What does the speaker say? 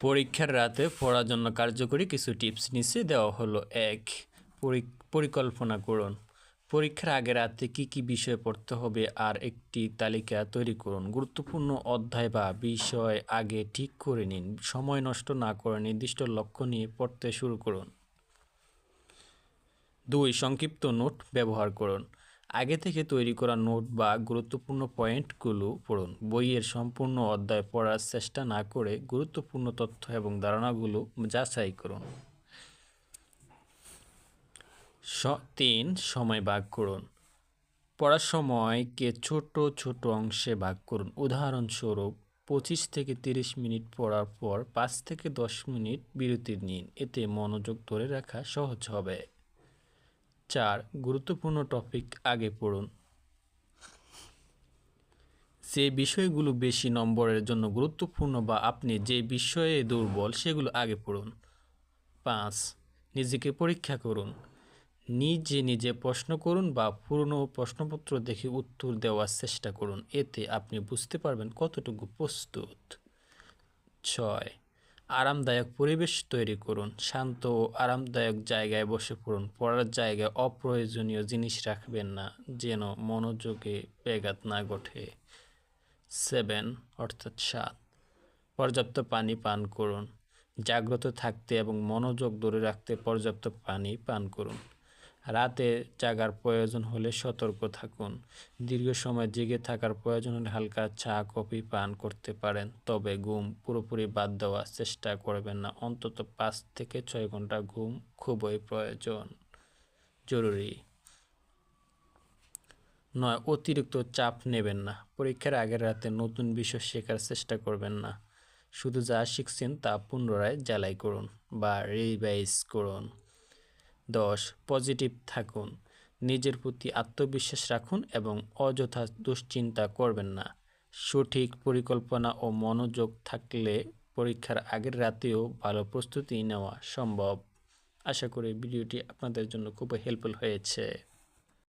পরীক্ষার রাতে পড়ার জন্য কার্যকরী কিছু টিপস নিচে দেওয়া হলো। ১. পরিকল্পনা করুন। পরীক্ষার আগে রাতে কি কি বিষয় পড়তে হবে আর একটি তালিকা তৈরি করুন। গুরুত্বপূর্ণ অধ্যায় বা বিষয় আগে ঠিক করে নিন। সময় নষ্ট না করে নির্দিষ্ট লক্ষ্য নিয়ে পড়তে শুরু করুন। ২. সংক্ষিপ্ত নোট ব্যবহার করুন। আগে থেকে তৈরি করা নোট বা গুরুত্বপূর্ণ পয়েন্টগুলো পড়ুন। বইয়ের সম্পূর্ণ অধ্যায় পড়ার চেষ্টা না করে গুরুত্বপূর্ণ তথ্য এবং ধারণাগুলো যাচাই করুন। ৩. সময় ভাগ করুন। পড়ার সময়কে ছোট ছোট অংশে ভাগ করুন। উদাহরণস্বরূপ ২৫ থেকে ৩০ মিনিট পড়ার পর ৫ থেকে ১০ মিনিট বিরতি নিন। এতে মনোযোগ ধরে রাখা সহজ হবে। ৪. গুরুত্বপূর্ণ টপিক আগে পড়ুন। যে বিষয়গুলো বেশি নম্বরের জন্য গুরুত্বপূর্ণ বা আপনি যে বিষয়ে দুর্বল সেগুলো আগে পড়ুন। ৫. নিজেকে পরীক্ষা করুন। নিজে প্রশ্ন করুন বা পুরনো প্রশ্নপত্র দেখে উত্তর দেওয়ার চেষ্টা করুন। এতে আপনি বুঝতে পারবেন কতটুকু প্রস্তুত। ৬. আরামদায়ক পরিবেশ তৈরি করুন। শান্ত ও আরামদায়ক জায়গায় বসে পড়ুন। পড়ার জায়গায় অপ্রয়োজনীয় জিনিস রাখবেন না, যেন মনোযোগে ব্যাঘাত না ঘটে। ৭ অর্থাৎ ৭. পর্যাপ্ত পানি পান করুন। জাগ্রত থাকতে এবং মনোযোগ ধরে রাখতে পর্যাপ্ত পানি পান করুন। রাতে জাগার প্রয়োজন হলে সতর্ক থাকুন। দীর্ঘ সময় জেগে থাকার প্রয়োজন হলে হালকা চা কফি পান করতে পারেন, তবে ঘুম পুরোপুরি বাদ দেওয়ার চেষ্টা করবেন না। অন্তত ৫ থেকে ৬ ঘন্টা ঘুম খুবই জরুরি। ৯. অতিরিক্ত চাপ নেবেন না। পরীক্ষার আগের রাতে নতুন বিষয় শেখার চেষ্টা করবেন না। শুধু যা শিখছেন তা পুনরায় ঝালাই করুন বা রিভাইজ করুন। ১০. পজিটিভ থাকুন। নিজের প্রতি আত্মবিশ্বাস রাখুন এবং অযথা দুশ্চিন্তা করবেন না। সঠিক পরিকল্পনা ও মনোযোগ থাকলে পরীক্ষার আগের রাতেও ভালো প্রস্তুতি নেওয়া সম্ভব। আশা করি ভিডিওটি আপনাদের জন্য খুব হেল্পফুল হয়েছে।